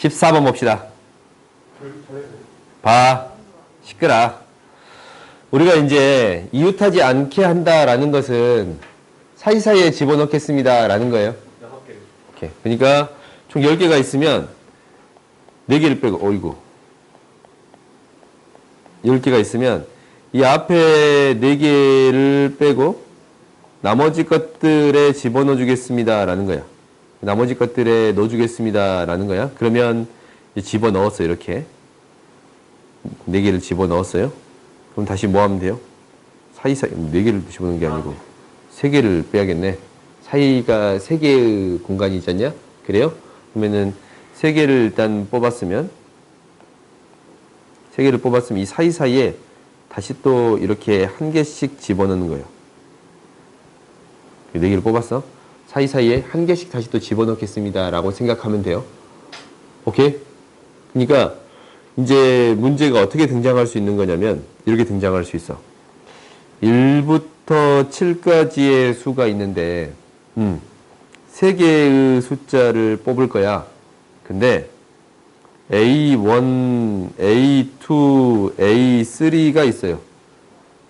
14번 봅시다. 봐. 시끄라. 우리가 이제 이웃하지 않게 한다라는 것은 사이사이에 집어넣겠습니다. 라는 거예요. 6개. 오케이. 그러니까 총 10개가 있으면 4개를 빼고, 어이구. 10개가 있으면 이 앞에 4개를 빼고 나머지 것들에 집어넣어 주겠습니다. 라는 거야. 나머지 것들에 넣어 주겠습니다. 라는 거야. 그러면 집어넣었어요. 이렇게. 4개를 집어넣었어요. 그럼 다시 뭐 하면 돼요? 사이사이, 4개를 집어넣는 게 아니고 3개를 빼야겠네. 사이가 3개의 공간이 있지 않냐? 그래요? 그러면은 3개를 일단 뽑았으면 이 사이사이에 다시 또 이렇게 1개씩 집어넣는 거예요. 4개를 뽑았어. 사이사이에 1개씩 다시 또 집어넣겠습니다. 라고 생각하면 돼요. 오케이? 그러니까 이제 문제가 어떻게 등장할 수 있는 거냐면 이렇게 등장할 수 있어. 1부터 7까지의 수가 있는데 3개의 숫자를 뽑을 거야. 근데 A1, A2, A3가 있어요.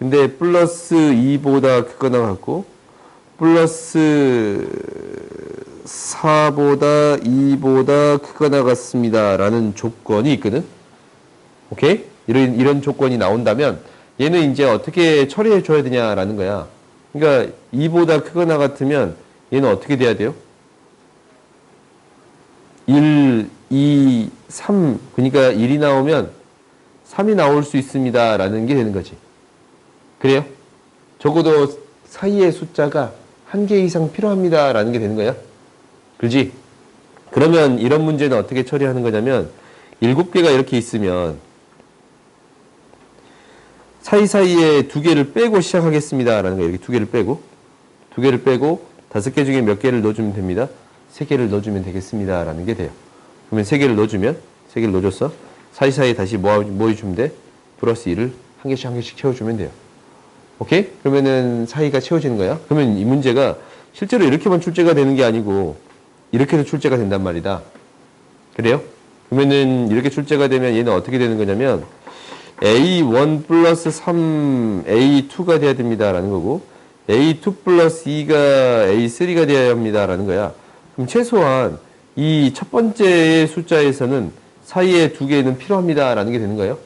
근데 플러스 2보다 크거나 같고 플러스 4보다 2보다 크거나 같습니다. 라는 조건이 있거든. 오케이? 이런 조건이 나온다면 얘는 이제 어떻게 처리해 줘야 되냐라는 거야. 그러니까 2보다 크거나 같으면 얘는 어떻게 돼야 돼요? 1, 2, 3. 그러니까 1이 나오면 3이 나올 수 있습니다. 라는 게 되는 거지. 그래요? 적어도 사이의 숫자가 1개 이상 필요합니다. 라는 게 되는 거야. 그렇지? 그러면 이런 문제는 어떻게 처리하는 거냐면 7개가 이렇게 있으면 사이사이에 2개를 빼고 시작하겠습니다. 라는 거예요. 이렇게 2개를 빼고 5개 중에 몇 개를 넣어주면 됩니다. 3개를 넣어주면 되겠습니다. 라는 게 돼요. 그러면 3개를 넣어줬어. 사이사이에 다시 뭐 해주면 돼? 플러스 2를 한 개씩 채워주면 돼요. 오케이? 그러면은 사이가 채워지는 거야. 그러면 이 문제가 실제로 이렇게만 출제가 되는 게 아니고 이렇게도 출제가 된단 말이다. 그래요? 그러면은 이렇게 출제가 되면 얘는 어떻게 되는 거냐면 A1 플러스 3 A2가 돼야 됩니다. 라는 거고 A2 플러스 2가 A3가 돼야 합니다. 라는 거야. 그럼 최소한 이 첫 번째의 숫자에서는 사이에 2개는 필요합니다. 라는 게 되는 거예요.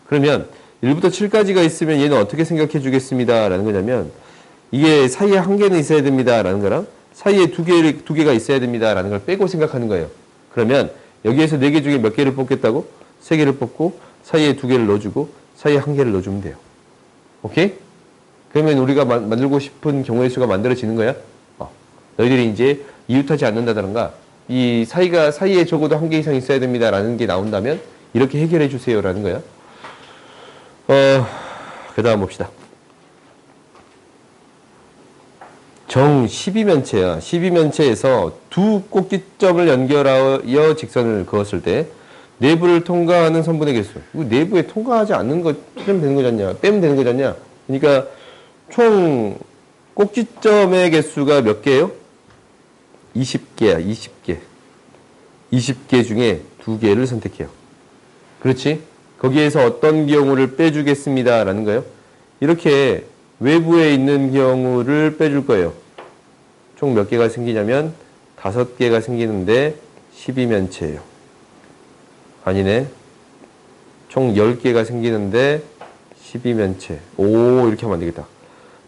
그러면 1부터 7까지가 있으면 얘는 어떻게 생각해 주겠습니다. 라는 거냐면 이게 사이에 1개는 있어야 됩니다. 라는 거랑 사이에 2개가 있어야 됩니다. 라는 걸 빼고 생각하는 거예요. 그러면 여기에서 4개 중에 몇 개를 뽑겠다고? 3개를 뽑고 사이에 2개를 넣어주고 사이에 1개를 넣어주면 돼요. 오케이? 그러면 우리가 만들고 싶은 경우의 수가 만들어지는 거야. 너희들이 이제 이웃하지 않는다던가 이 사이에 적어도 1개 이상 있어야 됩니다. 라는 게 나온다면 이렇게 해결해 주세요. 라는 거야. 그 다음 봅시다. 정 12면체야. 12면체에서 두 꼭지점을 연결하여 직선을 그었을 때 내부를 통과하는 선분의 개수. 내부에 통과하지 않는 거 빼면 되는 거잖냐. 그러니까 총 꼭지점의 개수가 몇 개예요? 20개야. 20개. 20개 중에 2개를 선택해요. 그렇지? 거기에서 어떤 경우를 빼주겠습니다. 라는 거예요. 이렇게 외부에 있는 경우를 빼줄 거예요. 총 몇 개가 생기냐면 5개가 생기는데 12면체예요. 아니네. 총 10개가 생기는데 12면체. 오, 이렇게 하면 안 되겠다.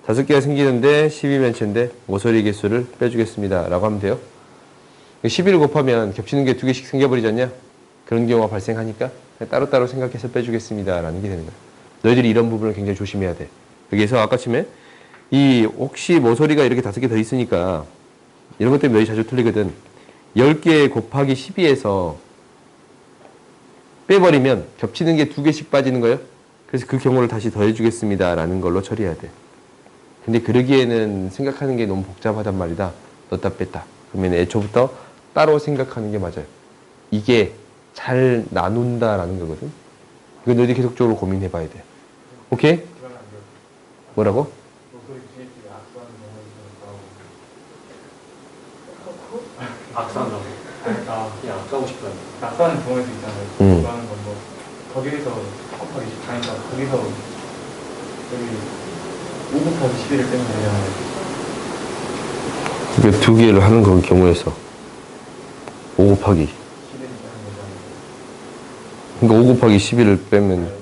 5개가 생기는데 12면체인데 모서리 개수를 빼주겠습니다. 라고 하면 돼요. 12를 곱하면 겹치는 게 2개씩 생겨버리지 않냐? 그런 경우가 발생하니까 따로따로 생각해서 빼주겠습니다. 라는 게 되는 거야. 너희들이 이런 부분을 굉장히 조심해야 돼. 여기에서 아까쯤에 혹시 모서리가 이렇게 5개 더 있으니까 이런 것 때문에 너희 자주 틀리거든. 10개 곱하기 12에서 빼버리면 겹치는 게 2개씩 빠지는 거예요. 그래서 그 경우를 다시 더해주겠습니다. 라는 걸로 처리해야 돼. 근데 그러기에는 생각하는 게 너무 복잡하단 말이다. 넣었다 뺐다. 그러면 애초부터 따로 생각하는 게 맞아요. 이게 잘 나눈다라는 거거든. 이거 너희들이 계속적으로 고민해 봐야 돼. 오케이? 뭐라고? 악수한다고. 바꾸고 싶어요. 낙서하는 경우에도 있잖아요. 그거하는 건 뭐 거기에서 곱하기 10 가니까 거기서 여기 5 곱하기 11을 빼면 되잖아요. 그러니까 두 개를 하는 그 경우에서 5 곱하기 11을 빼는 거잖아요. 그러니까 5 곱하기 11을 빼면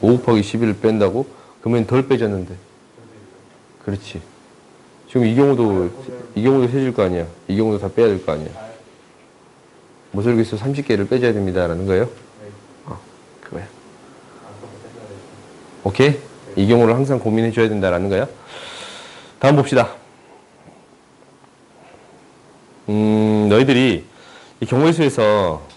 5 곱하기 11을 뺀다고? 그러면 덜 빼졌는데. 그렇지. 지금 이 경우도 세질 거 아니야. 이 경우도 다 빼야 될 거 아니야. 모서리에서 30개를 빼줘야 됩니다라는 거예요. 그거야. 오케이? 이 경우를 항상 고민해 줘야 된다라는 거야. 다음 봅시다. 너희들이 이 경우의 수에서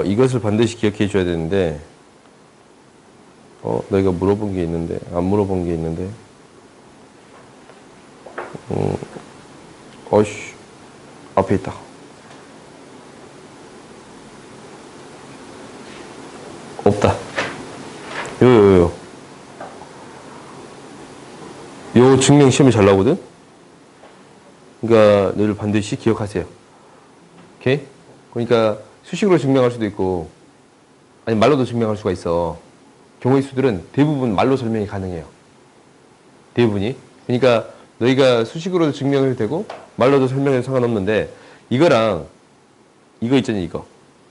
이것을 반드시 기억해 줘야 되는데, 너희가 물어본 게 있는데, 안 물어본 게 있는데, 어이씨, 앞에 있다. 없다. 요 증명 시험이 잘 나오거든? 그러니까 너희들 반드시 기억하세요. 오케이? 그러니까 수식으로 증명할 수도 있고, 아니 말로도 증명할 수가 있어. 경우의 수들은 대부분 말로 설명이 가능해요. 대부분이. 그러니까 너희가 수식으로도 증명해도 되고 말로도 설명해도 상관없는데, 이거랑 이거 있잖아. 이거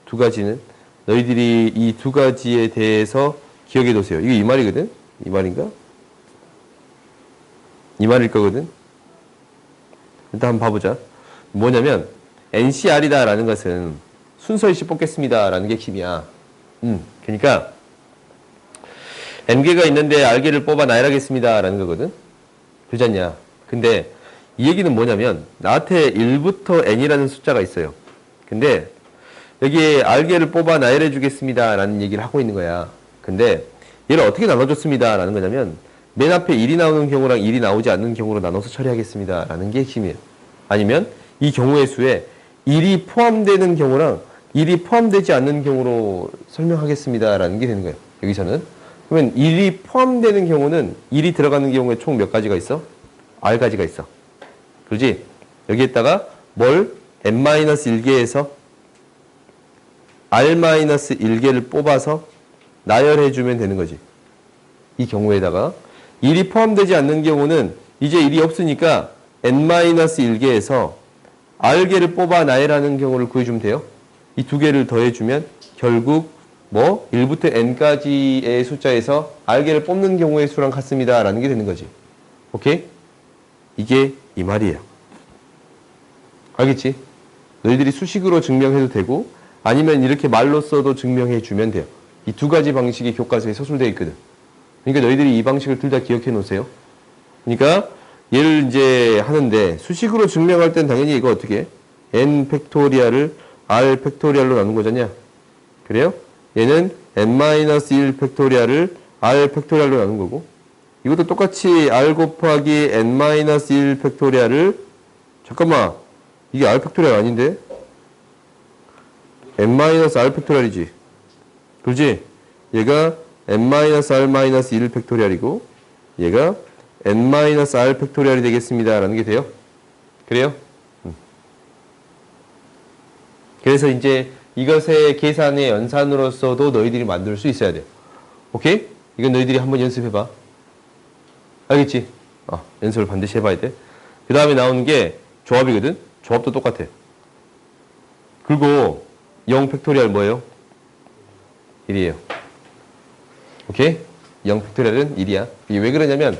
두 가지는 너희들이 이 두 가지에 대해서 기억해 두세요. 이게 이 말이거든? 이 말인가? 이 말일 거거든? 일단 한번 봐보자. 뭐냐면 NCR이다 라는 것은 순서일시 뽑겠습니다 라는 게 핵심이야. 그러니까 N개가 있는데 R개를 뽑아 나열하겠습니다 라는 거거든? 그렇지 않냐? 근데 이 얘기는 뭐냐면 나한테 1부터 N이라는 숫자가 있어요. 근데 여기에 R개를 뽑아 나열해 주겠습니다 라는 얘기를 하고 있는 거야. 근데 얘를 어떻게 나눠줬습니다 라는 거냐면 맨 앞에 1이 나오는 경우랑 1이 나오지 않는 경우로 나눠서 처리하겠습니다 라는 게 핵심이에요. 아니면 이 경우의 수에 1이 포함되는 경우랑 1이 포함되지 않는 경우로 설명하겠습니다 라는 게 되는 거예요. 여기서는. 그러면 1이 포함되는 경우는 1이 들어가는 경우에 총 몇 가지가 있어? R가지가 있어. 그렇지? 여기에다가 뭘? N-1개에서 R-1개를 뽑아서 나열해주면 되는 거지. 이 경우에다가 1이 포함되지 않는 경우는 이제 1이 없으니까 N-1개에서 R개를 뽑아 나열하는 경우를 구해주면 돼요. 이 두 개를 더해주면 결국 뭐 1부터 N까지의 숫자에서 R개를 뽑는 경우의 수랑 같습니다 라는 게 되는 거지. 오케이? 이게 이 말이에요. 알겠지? 너희들이 수식으로 증명해도 되고 아니면 이렇게 말로 써도 증명해 주면 돼요. 이 두 가지 방식이 교과서에 서술되어 있거든. 그러니까 너희들이 이 방식을 둘 다 기억해 놓으세요. 그러니까 얘를 이제 하는데 수식으로 증명할 땐 당연히 이거 어떻게 해? n 팩토리얼을 r 팩토리얼로 나눈 거잖냐? 그래요? 얘는 n-1 팩토리얼을 r 팩토리얼로 나눈 거고, 이것도 똑같이 r 곱하기 n-1 팩토리얼을, 잠깐만, 이게 r 팩토리얼 아닌데? n-r 팩토리얼이지. 그렇지? 얘가 n-r-1 팩토리얼이고 얘가 n-r 팩토리얼이 되겠습니다 라는 게 돼요. 그래요? 그래서 이제 이것의 계산의 연산으로서도 너희들이 만들 수 있어야 돼요. 오케이? 이건 너희들이 한번 연습해봐. 알겠지? 연습을 반드시 해봐야 돼. 그 다음에 나오는 게 조합이거든? 조합도 똑같아. 그리고 0 팩토리얼 뭐예요? 1이에요. 오케이? 0 팩토리얼은 1이야. 이게 왜 그러냐면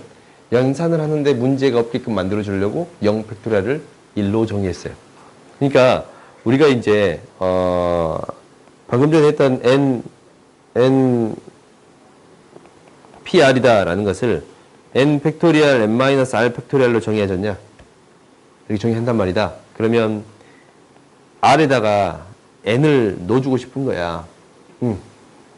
연산을 하는데 문제가 없게끔 만들어 주려고 0 팩토리얼을 1로 정의했어요. 그러니까 우리가 이제 방금 전에 했던 PR이다 라는 것을 n 팩토리얼 n-r 팩토리얼로 정의해줬냐? 이렇게 정의한단 말이다. 그러면 R에다가 n을 넣어주고 싶은 거야.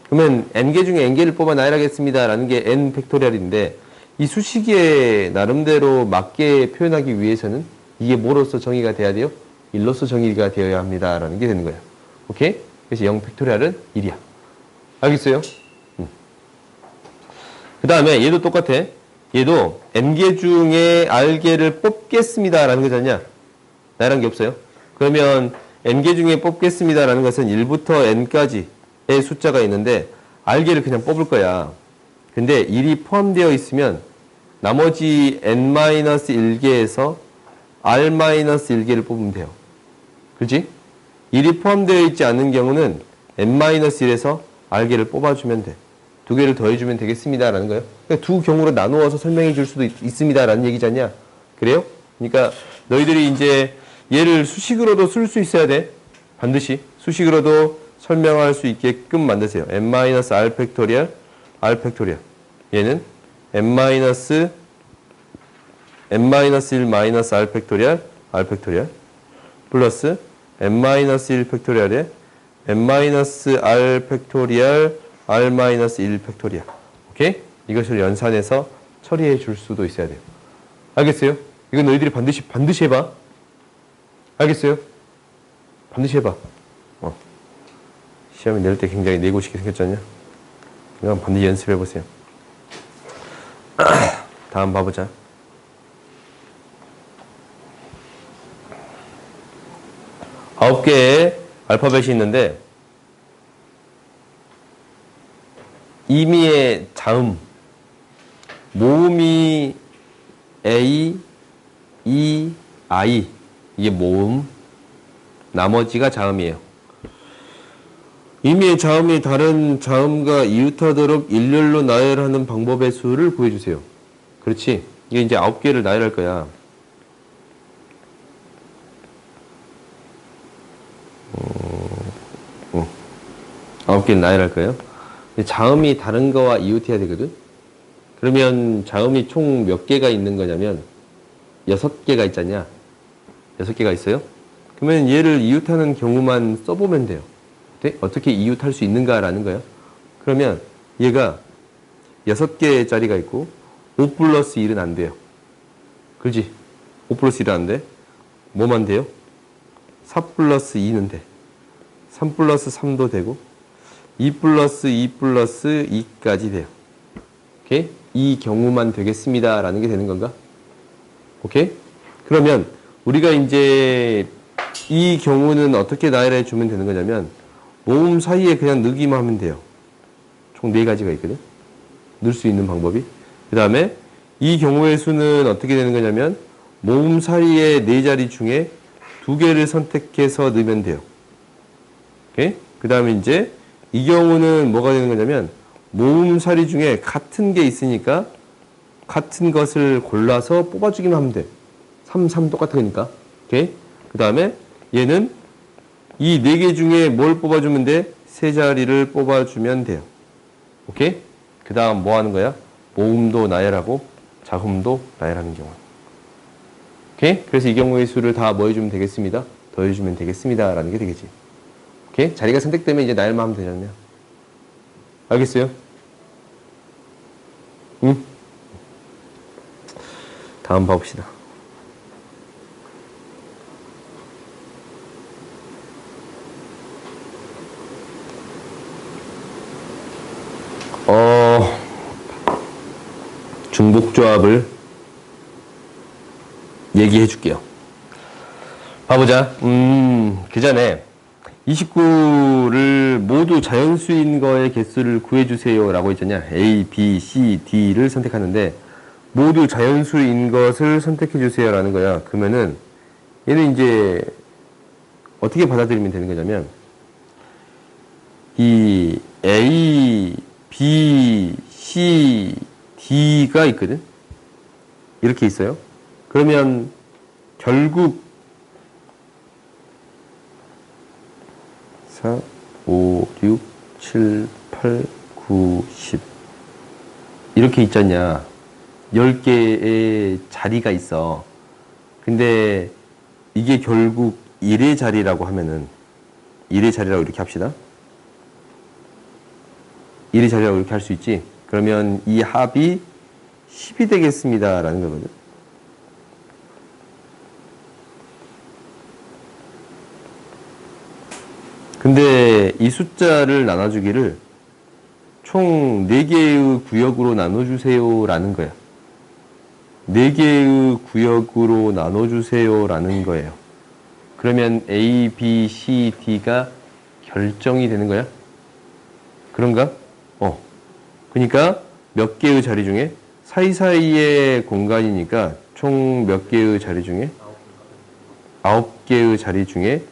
그러면 n개 중에 n개를 뽑아 나열하겠습니다 라는 게 n 팩토리얼인데, 이 수식에 나름대로 맞게 표현하기 위해서는 이게 뭐로서 정의가 돼야 돼요? 1로서 정의가 되어야 합니다 라는 게 되는 거예요. 오케이? 그래서 0 팩토리얼은 1이야. 알겠어요? 그 다음에 얘도 똑같아. 얘도 n개 중에 r개를 뽑겠습니다라는 거잖냐. 나이란 게 없어요. 그러면 n개 중에 뽑겠습니다라는 것은 1부터 n까지의 숫자가 있는데 r개를 그냥 뽑을 거야. 근데 1이 포함되어 있으면 나머지 n-1개에서 r-1개를 뽑으면 돼요. 그렇지? 1이 포함되어 있지 않은 경우는 n-1에서 r개를 뽑아주면 돼. 두 개를 더해주면 되겠습니다라는 거예요. 그러니까 두 경우로 나누어서 설명해 줄 수도 있습니다라는 얘기잖냐. 그래요? 그러니까 너희들이 이제 얘를 수식으로도 쓸 수 있어야 돼. 반드시 수식으로도 설명할 수 있게끔 만드세요. n-r 팩토리얼 r 팩토리얼. 얘는 n-1 r 팩토리얼 r 팩토리얼 플러스 n-1 팩토리얼에 n-r 팩토리얼 r-1 팩토리얼. 오케이? 이것을 연산해서 처리해 줄 수도 있어야 돼요. 알겠어요? 이건 너희들이 반드시 해봐. 알겠어요? 반드시 해봐. 시험에 낼 때 굉장히 내고 싶게 생겼잖냐? 이건 반드시 연습해 보세요. 다음 봐보자. 아홉 개의 알파벳이 있는데 임의의 자음, 모음이 A, E, I 이게 모음, 나머지가 자음이에요. 임의의 자음이 다른 자음과 이웃하도록 일렬로 나열하는 방법의 수를 구해주세요. 그렇지? 이게 이제 9개를 나열할 거야. 아홉 개를 나열할 거예요. 자음이 다른 거와 이웃해야 되거든? 그러면 자음이 총 몇 개가 있는 거냐면 6개가 있잖냐? 6개가 있어요? 그러면 얘를 이웃하는 경우만 써보면 돼요. 네? 어떻게 이웃할 수 있는가라는 거예요. 그러면 얘가 6개짜리가 있고 5 플러스 1은 안 돼요. 그렇지? 5 플러스 1은 안 돼. 뭐만 돼요? 4 플러스 2는 돼. 3 플러스 3도 되고 2 플러스 2 플러스 2까지 돼요. 오케이? 이 경우만 되겠습니다. 라는 게 되는 건가? 오케이? 그러면 우리가 이제 이 경우는 어떻게 나열해 주면 되는 거냐면 모음 사이에 그냥 넣기만 하면 돼요. 총 4가지가 있거든. 넣을 수 있는 방법이. 그 다음에 이 경우의 수는 어떻게 되는 거냐면 모음 사이의 4자리 중에 2개를 선택해서 넣으면 돼요. 오케이? 그 다음에 이제 이 경우는 뭐가 되는 거냐면 모음 사리 중에 같은 게 있으니까 같은 것을 골라서 뽑아주기만 하면 돼. 3, 3 똑같은 거니까. 오케이? 그 다음에 얘는 이 4개 중에 뭘 뽑아주면 돼? 3자리를 뽑아주면 돼요. 오케이? 그 다음 뭐 하는 거야? 모음도 나열하고 자음도 나열하는 경우. 오케이? 그래서 이 경우의 수를 다 뭐 해주면 되겠습니다. 더해주면 되겠습니다. 라는 게 되겠지. 오케이? 자리가 선택되면 이제 나열만 하면 되잖아요. 알겠어요? 응? 다음 봐봅시다. 중복조합을 얘기해 줄게요. 봐보자. 그 전에 29를 모두 자연수인 거의 개수를 구해주세요 라고 했잖냐. A, B, C, D를 선택하는데 모두 자연수인 것을 선택해 주세요 라는 거야. 그러면은 얘는 이제 어떻게 받아들이면 되는 거냐면 이 A, B, C, D가 있거든. 이렇게 있어요. 그러면 결국 4, 5, 6, 7, 8, 9, 10 이렇게 있잖냐. 10개의 자리가 있어. 근데 이게 결국 1의 자리라고 하면은 1의 자리라고 이렇게 합시다. 1의 자리라고 이렇게 할 수 있지. 그러면 이 합이 10이 되겠습니다 라는 거거든. 근데 이 숫자를 나눠주기를 총 4개의 구역으로 나눠주세요 라는 거야. 4개의 구역으로 나눠주세요 라는 거예요. 그러면 A, B, C, D가 결정이 되는 거야? 그런가? 그러니까 몇 개의 자리 중에 사이사이의 공간이니까 총 몇 개의 자리 중에 9개의 자리 중에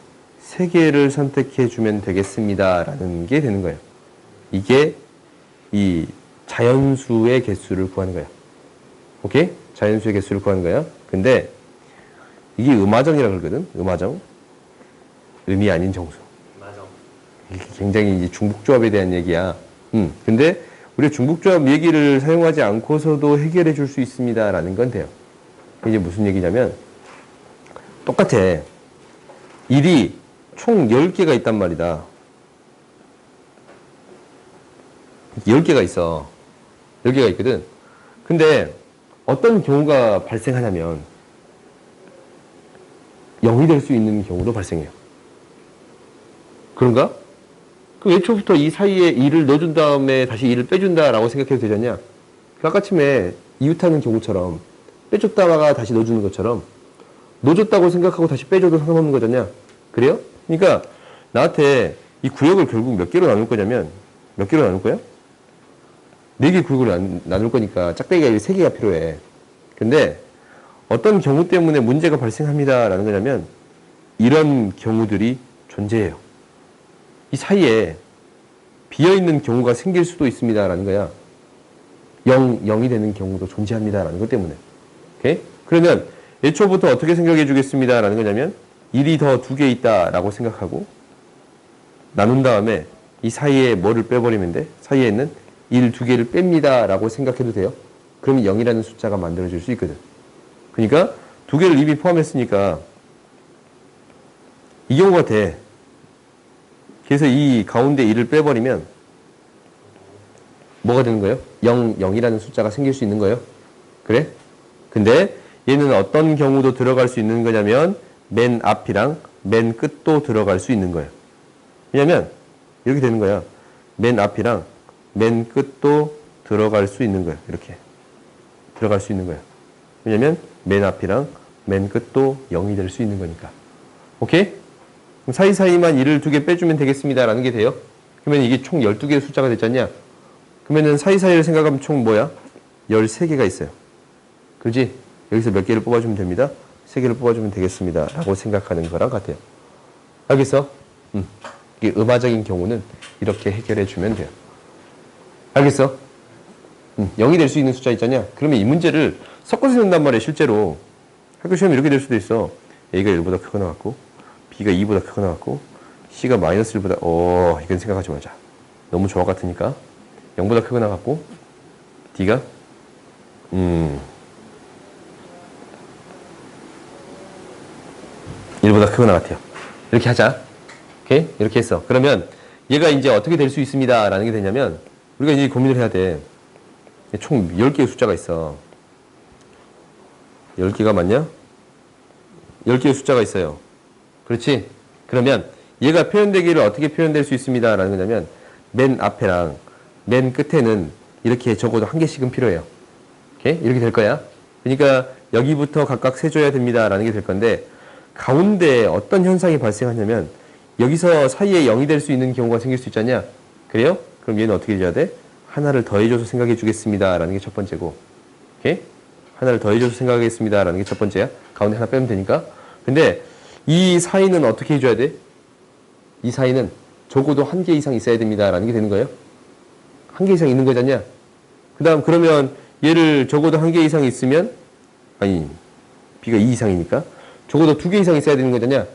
3개를 선택해 주면 되겠습니다 라는 게 되는 거예요. 이게 이 자연수의 개수를 구하는 거야. 오케이? 자연수의 개수를 구하는 거야. 근데 이게 음화정이라고 그러거든. 음화정. 음이 아닌 정수. 맞아. 이게 굉장히 이제 중복조합에 대한 얘기야. 근데 우리가 중복조합 얘기를 사용하지 않고서도 해결해 줄 수 있습니다 라는 건 돼요. 이게 무슨 얘기냐면 똑같아. 일이 총 10개가 있단 말이다. 10개가 있어. 10개가 있거든. 근데 어떤 경우가 발생하냐면 0이 될 수 있는 경우도 발생해요. 그런가? 그럼 애초부터 이 사이에 2를 넣어준 다음에 다시 2를 빼준다라고 생각해도 되지 않냐? 아까쯤에 이웃하는 경우처럼 빼줬다가 다시 넣어주는 것처럼 넣어줬다고 생각하고 다시 빼줘도 상관없는 거잖냐? 그래요? 그러니까 나한테 이 구역을 결국 몇 개로 나눌 거냐면 몇 개로 나눌 거야? 4개 구역으로 나눌 거니까 짝대기가 3개가 필요해. 근데 어떤 경우 때문에 문제가 발생합니다라는 거냐면 이런 경우들이 존재해요. 이 사이에 비어있는 경우가 생길 수도 있습니다라는 거야. 0이 되는 경우도 존재합니다라는 것 때문에. 오케이? 그러면 애초부터 어떻게 생각해 주겠습니다라는 거냐면 1이 더 2개 있다라고 생각하고 나눈 다음에 이 사이에 뭐를 빼버리면 돼? 사이에 있는 1, 2개를 뺍니다라고 생각해도 돼요. 그러면 0이라는 숫자가 만들어질 수 있거든. 그러니까 2개를 이미 포함했으니까 이 경우가 돼. 그래서 이 가운데 1을 빼버리면 뭐가 되는 거예요? 0이라는 숫자가 생길 수 있는 거예요. 그래? 근데 얘는 어떤 경우도 들어갈 수 있는 거냐면 맨 앞이랑 맨 끝도 들어갈 수 있는 거예요. 왜냐면 이렇게 되는 거야. 맨 앞이랑 맨 끝도 들어갈 수 있는 거예요. 이렇게 들어갈 수 있는 거예요. 왜냐면 맨 앞이랑 맨 끝도 0이 될 수 있는 거니까. 오케이? 그럼 사이사이만 1을 2개 빼주면 되겠습니다 라는 게 돼요. 그러면 이게 총 12개의 숫자가 됐잖냐? 그러면은 사이사이를 생각하면 총 뭐야? 13개가 있어요. 그지? 여기서 몇 개를 뽑아주면 됩니다. 3개를 뽑아주면 되겠습니다 라고 생각하는 거랑 같아요. 알겠어? 이게 음화적인 경우는 이렇게 해결해 주면 돼요. 알겠어? 0이 될 수 있는 숫자 있잖냐? 그러면 이 문제를 섞어서 낸단 말이에요. 실제로 학교 시험에 이렇게 될 수도 있어. A가 1보다 크거나 같고 B가 2보다 크거나 같고 C가 마이너스 1보다 이건 생각하지 말자. 너무 조합 같으니까 0보다 크거나 같고 D가 1보다 크거나 같아요. 이렇게 하자. 오케이? 이렇게 했어. 그러면 얘가 이제 어떻게 될 수 있습니다 라는 게 되냐면 우리가 이제 고민을 해야 돼. 총 10개의 숫자가 있어. 10개가 맞냐? 10개의 숫자가 있어요. 그렇지? 그러면 얘가 표현되기를 어떻게 표현될 수 있습니다 라는 거냐면 맨 앞에랑 맨 끝에는 이렇게 적어도 한 개씩은 필요해요. 오케이? 이렇게 될 거야. 그러니까 여기부터 각각 세줘야 됩니다 라는 게 될 건데 가운데 어떤 현상이 발생하냐면 여기서 사이에 0이 될 수 있는 경우가 생길 수 있잖냐? 그래요? 그럼 얘는 어떻게 해줘야 돼? 하나를 더해줘서 생각해 주겠습니다 라는 게 첫 번째고, 오케이? 하나를 더해줘서 생각하겠습니다 라는 게 첫 번째야. 가운데 하나 빼면 되니까. 근데 이 사이는 어떻게 해줘야 돼? 이 사이는 적어도 한 개 이상 있어야 됩니다 라는 게 되는 거예요. 한 개 이상 있는 거잖냐? 그 다음 그러면 얘를 적어도 한 개 이상 있으면 아니 B가 2 이상이니까 적어도 2개 이상 있어야 되는 거잖냐?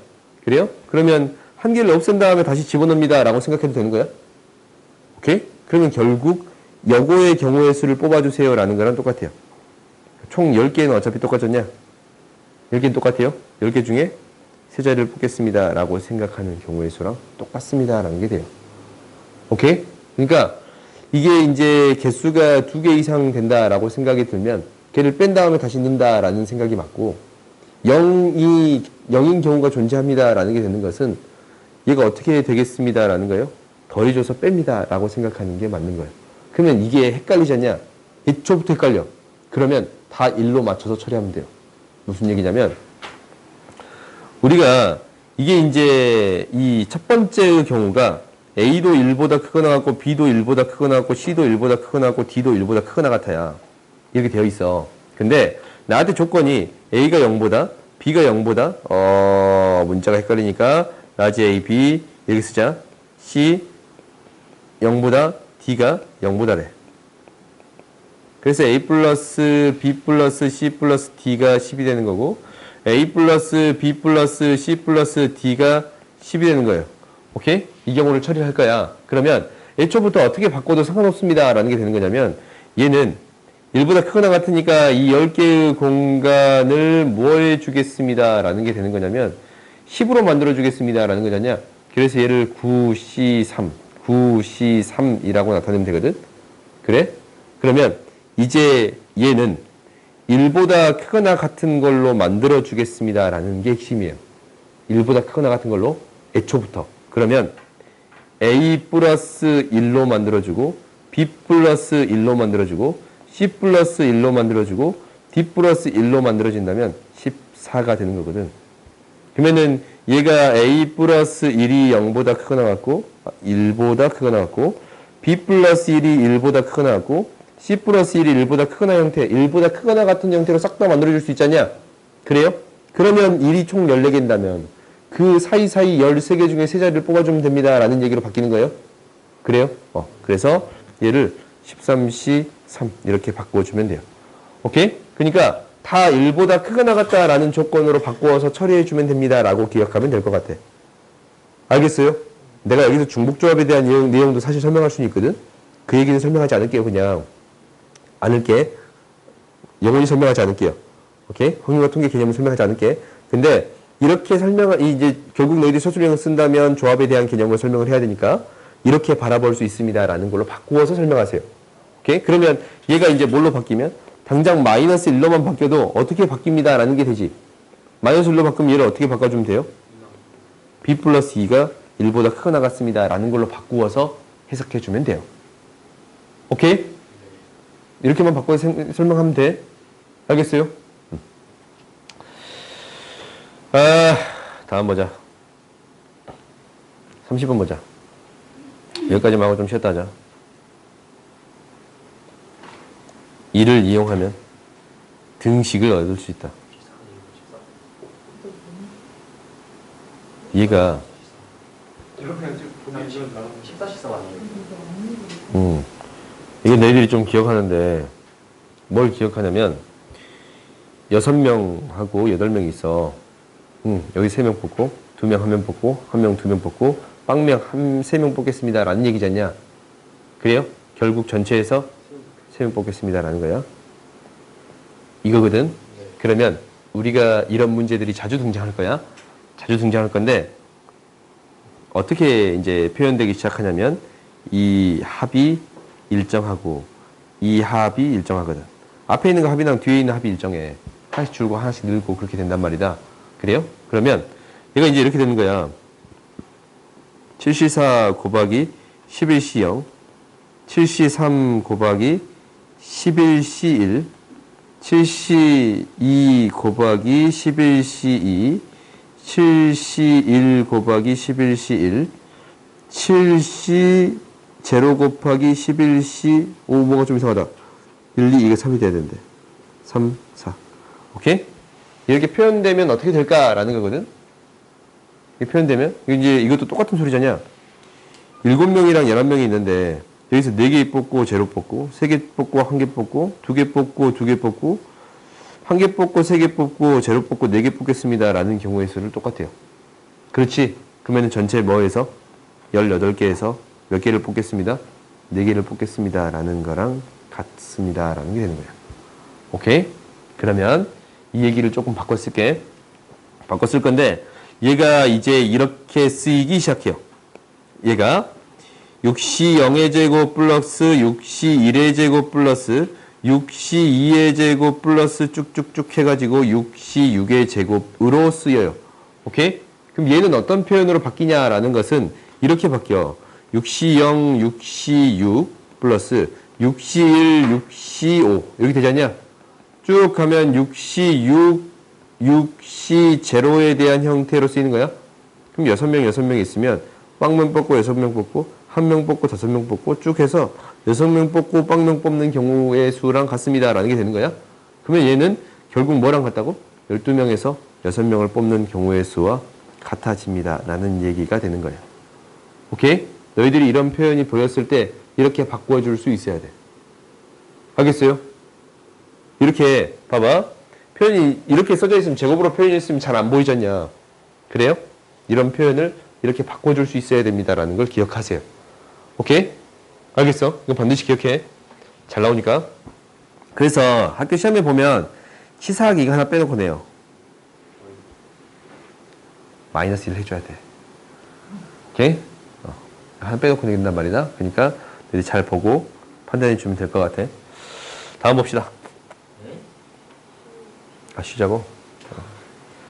그래요? 그러면 한 개를 없앤 다음에 다시 집어넣습니다 라고 생각해도 되는 거야. 오케이? 그러면 결국 여고의 경우의 수를 뽑아주세요 라는 거랑 똑같아요. 총 10개는 어차피 똑같잖냐? 10개는 똑같아요. 10개 중에 세 자리를 뽑겠습니다 라고 생각하는 경우의 수랑 똑같습니다 라는 게 돼요. 오케이? 그러니까 이게 이제 개수가 2개 이상 된다라고 생각이 들면 걔를 뺀 다음에 다시 넣는다 라는 생각이 맞고 0인 경우가 존재합니다 라는 게 되는 것은 얘가 어떻게 되겠습니다 라는 거예요. 더해줘서 뺍니다 라고 생각하는 게 맞는 거예요. 그러면 이게 헷갈리지 않냐? 애초부터 헷갈려. 그러면 다 1로 맞춰서 처리하면 돼요. 무슨 얘기냐면 우리가 이게 이제 이 첫 번째의 경우가 A도 1보다 크거나 같고 B도 1보다 크거나 같고 C도 1보다 크거나 같고 D도 1보다 크거나 같아야 이렇게 되어 있어. 근데 나한테 조건이 A가 0보다 B가 0보다 문자가 헷갈리니까 라지 A, B 이렇게 쓰자. C 0보다 D가 0보다래. 그래서 A 플러스 B 플러스 C 플러스 D가 10이 되는 거고 A 플러스 B 플러스 C 플러스 D가 10이 되는 거예요. 오케이? 이 경우를 처리할 거야. 그러면 애초부터 어떻게 바꿔도 상관없습니다. 라는 게 되는 거냐면 얘는 1보다 크거나 같으니까 이 10개의 공간을 뭐 해주겠습니다. 라는 게 되는 거냐면 10으로 만들어 주겠습니다. 라는 거잖냐. 그래서 얘를 9C3, 9C3이라고 나타내면 되거든. 그래? 그러면 이제 얘는 1보다 크거나 같은 걸로 만들어 주겠습니다. 라는 게 핵심이에요. 1보다 크거나 같은 걸로 애초부터. 그러면 A 플러스 1로 만들어주고 B 플러스 1로 만들어주고 C 플러스 1로 만들어주고 D 플러스 1로 만들어진다면 14가 되는 거거든. 그러면은 얘가 A 플러스 1이 0보다 크거나 같고 1보다 크거나 같고 B 플러스 1이 1보다 크거나 같고 C 플러스 1이 1보다 크거나 형태, 1보다 크거나 같은 형태로 싹 다 만들어줄 수 있잖냐? 그래요? 그러면 1이 총 14개인다면 그 사이사이 13개 중에 3자리를 뽑아주면 됩니다. 라는 얘기로 바뀌는 거예요. 그래요? 그래서 얘를 13C3 이렇게 바꿔주면 돼요. 오케이? 그러니까 다 1보다 크거나 같다라는 조건으로 바꾸어서 처리해주면 됩니다. 라고 기억하면 될 것 같아. 알겠어요? 내가 여기서 중복조합에 대한 내용도 사실 설명할 수는 있거든? 그 얘기는 설명하지 않을게요. 그냥. 않을게. 영원히 설명하지 않을게요. 오케이? 확률과 통계 개념을 설명하지 않을게. 근데 이렇게 이제 결국 너희들이 서술형을 쓴다면 조합에 대한 개념을 설명을 해야 되니까 이렇게 바라볼 수 있습니다. 라는 걸로 바꾸어서 설명하세요. 오케이? 그러면 얘가 이제 뭘로 바뀌면 당장 마이너스 1로만 바뀌어도 어떻게 바뀝니다. 라는 게 되지. 마이너스 1로 바꾸면 얘를 어떻게 바꿔주면 돼요? B 플러스 2가 1보다 크거나 같습니다. 라는 걸로 바꾸어서 해석해주면 돼요. 오케이? 이렇게만 바꿔서 설명하면 돼. 알겠어요? 다음 보자. 30번 보자. 여기까지만 하고 좀 쉬었다 하자. 이를 이용하면 등식을 얻을 수 있다. 얘가 14, 맞네요. 이게 너희들이 좀 기억하는데 뭘 기억하냐면 6명하고 8명이 있어. 여기 3명 뽑고 2명 1명 뽑고 1명 2명 뽑고 빵명 3명 뽑겠습니다. 라는 얘기잖냐. 그래요? 결국 전체에서 3명 뽑겠습니다. 라는 거야. 이거거든. 그러면 우리가 이런 문제들이 자주 등장할 거야. 자주 등장할 건데 어떻게 이제 표현되기 시작하냐면 이 합이 일정하고 이 합이 일정하거든. 앞에 있는 거 합이랑 뒤에 있는 합이 일정해. 하나씩 줄고 하나씩 늘고 그렇게 된단 말이다. 그래요? 그러면 얘가 이제 이렇게 되는 거야. 7C4 곱하기 11C0 7C3 곱하기 11C1 7C2 곱하기 11C2 7C1 곱하기 11C1 7C 0 곱하기 11C 뭐가 좀 이상하다. 1, 2, 이게 3이 돼야 되는데 3, 4 오케이? 이렇게 표현되면 어떻게 될까라는 거거든. 이렇게 표현되면 이제 이것도 똑같은 소리잖냐. 7명이랑 11명이 있는데 여기서 4개 뽑고 0 뽑고 3개 뽑고 1개 뽑고 2개 뽑고 2개 뽑고 1개 뽑고 3개 뽑고 0 뽑고 4개 뽑겠습니다. 라는 경우의 수를 똑같아요. 그렇지? 그러면 전체 뭐에서 18개에서 몇 개를 뽑겠습니다? 4개를 뽑겠습니다. 라는 거랑 같습니다. 라는 게 되는 거야. 오케이? 그러면 이 얘기를 조금 바꿔 쓸게. 바꿔 쓸 건데 얘가 이제 이렇게 쓰이기 시작해요. 얘가 6C0의 제곱 플러스 6C1의 제곱 플러스 6C2의 제곱 플러스 쭉쭉쭉 해가지고 6C6의 제곱으로 쓰여요. 오케이? 그럼 얘는 어떤 표현으로 바뀌냐라는 것은 이렇게 바뀌어. 6C0, 6C6 플러스 6C1, 6C5 이렇게 되지 않냐? 쭉 가면 6시 제로에 대한 형태로 쓰이는 거야. 그럼 6명 있으면 빵명 뽑고 6명 뽑고 1명 뽑고 5명 뽑고 쭉 해서 6명 뽑고 빵명 뽑는 경우의 수랑 같습니다 라는 게 되는 거야. 그러면 얘는 결국 뭐랑 같다고? 12명에서 6명을 뽑는 경우의 수와 같아집니다 라는 얘기가 되는 거야. 오케이? 너희들이 이런 표현이 보였을 때 이렇게 바꿔줄 수 있어야 돼. 알겠어요? 이렇게 봐봐. 표현이 이렇게 써져 있으면 제곱으로 표현했으면 잘 안 보이잖냐. 그래요? 이런 표현을 이렇게 바꿔줄 수 있어야 됩니다라는 걸 기억하세요. 오케이? 알겠어? 이거 반드시 기억해. 잘 나오니까. 그래서 학교 시험에 보면 치사하게 이거 하나 빼놓고 내요. 마이너스 1 해줘야 돼. 오케이? 하나 빼놓고 내긴단 말이다. 그러니까 너희들 잘 보고 판단해 주면 될 것 같아. 다음 봅시다. 쉬자고.